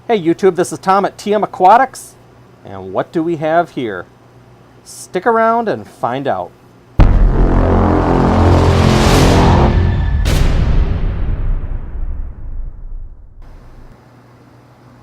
Hey YouTube, this is Tom at TM Aquatics, and what do we have here? Stick around and find out.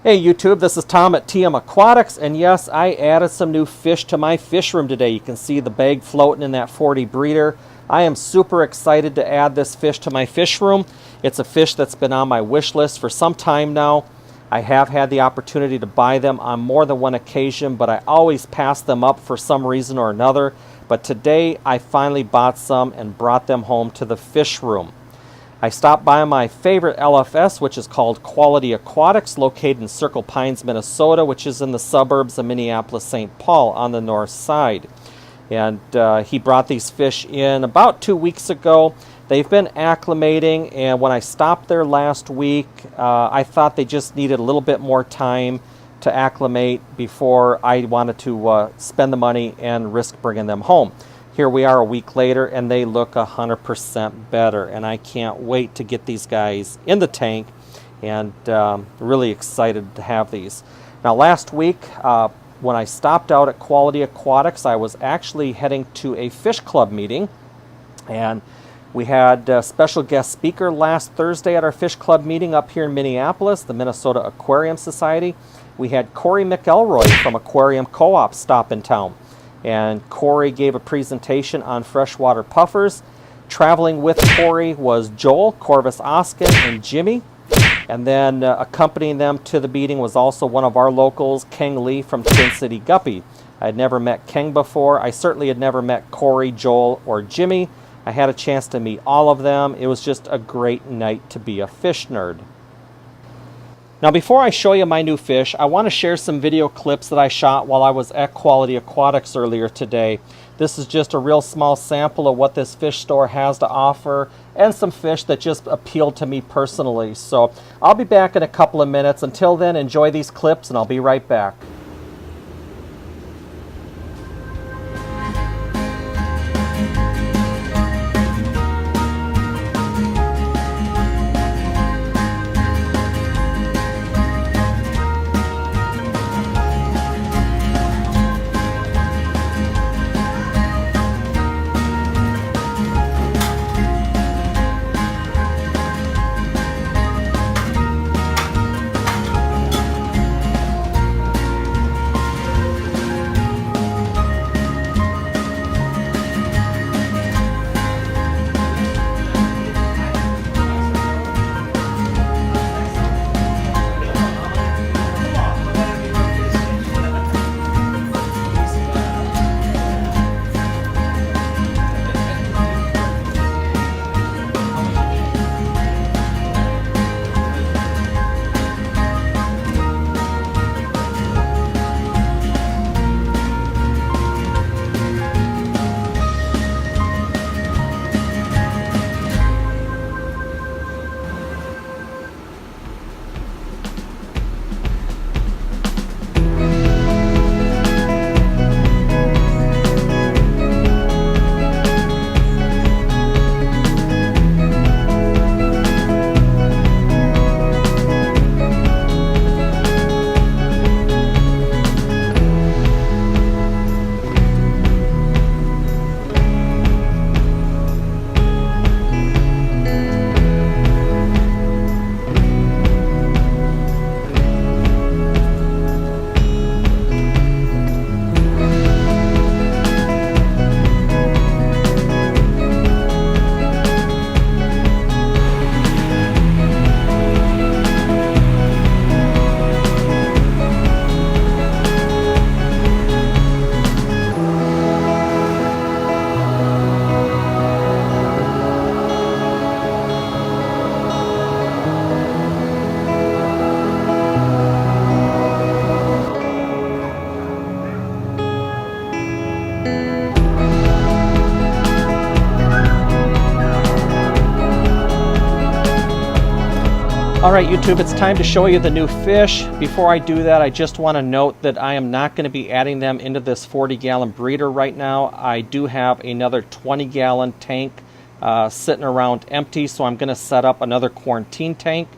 Hey YouTube, this is Tom at TM Aquatics, and yes, I added some new fish to my fish room today. You can see the bag floating in that 40 breeder. I am super excited to add this fish to my fish room. It's a fish that's been on my wish list for some time now. I have had the opportunity to buy them on more than one occasion, but I always pass them up for some reason or another. But today I finally bought some and brought them home to the fish room. I stopped by my favorite LFS, which is called Quality Aquatics, located in Circle Pines, Minnesota, which is in the suburbs of Minneapolis-St. Paul on the north side. And he brought these fish in about 2 weeks ago. They've been acclimating, and when I stopped there last week, I thought they just needed a little bit more time to acclimate before I wanted to spend the money and risk bringing them home. Here we are a week later, and they look 100% better, and I can't wait to get these guys in the tank, and really excited to have these. Now last week, when I stopped out at Quality Aquatics, I was actually heading to a fish club meeting, and we had a special guest speaker last Thursday at our fish club meeting up here in Minneapolis, the Minnesota Aquarium Society. We had Cory from Aquarium Co-Op stop in town. And Cory gave a presentation on Freshwater Puffers. Traveling with Cory was Joel, Corvus Oskin, and Jimmy. And then accompanying them to the meeting was also one of our locals, Keng Lee from Twin Cities Guppy. I had never met Keng before. I certainly had never met Cory, Joel, or Jimmy. I had a chance to meet all of them. It was just a great night to be a fish nerd. Now before I show you my new fish, I want to share some video clips that I shot while I was at Quality Aquatics earlier today. This is just a real small sample of what this fish store has to offer and some fish that just appealed to me personally. So I'll be back in a couple of minutes. Until then, enjoy these clips and I'll be right back. Alright YouTube, it's time to show you the new fish. Before I do that, I just want to note that I am not going to be adding them into this 40-gallon breeder right now. I do have another 20-gallon tank sitting around empty, so I'm going to set up another quarantine tank.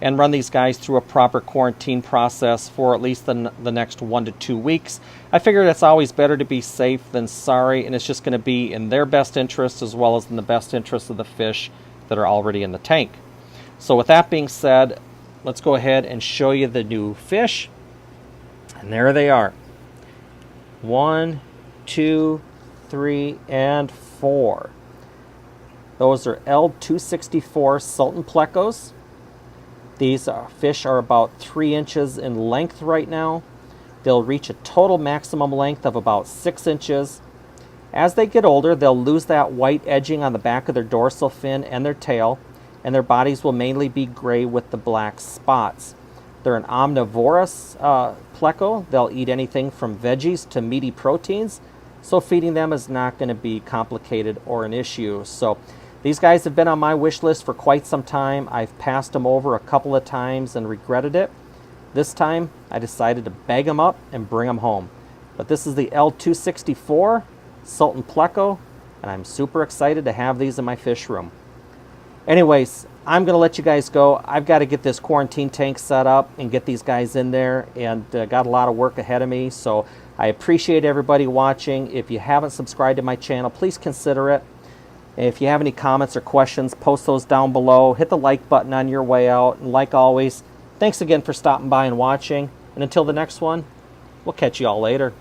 and run these guys through a proper quarantine process for at least the next 1 to 2 weeks. I figured it's always better to be safe than sorry, and it's just going to be in their best interest as well as in the best interest of the fish that are already in the tank. So with that being said, let's go ahead and show you the new fish. And there they are. 1, 2, 3, and 4. Those are L264 Sultan plecos. These fish are about 3 inches in length right now. They'll reach a total maximum length of about 6 inches. As they get older, they'll lose that white edging on the back of their dorsal fin and their tail, and their bodies will mainly be gray with the black spots. They're an omnivorous pleco. They'll eat anything from veggies to meaty proteins, so feeding them is not going to be complicated or an issue. So these guys have been on my wish list for quite some time. I've passed them over a couple of times and regretted it. This time I decided to bag them up and bring them home. But this is the L264 Sultan pleco, and I'm super excited to have these in my fish room. Anyways, I'm going to let you guys go. I've got to get this quarantine tank set up and get these guys in there, and got a lot of work ahead of me. So I appreciate everybody watching. If you haven't subscribed to my channel, please consider it. If you have any comments or questions, post those down below. Hit the like button on your way out. And like always, thanks again for stopping by and watching. And until the next one, we'll catch you all later.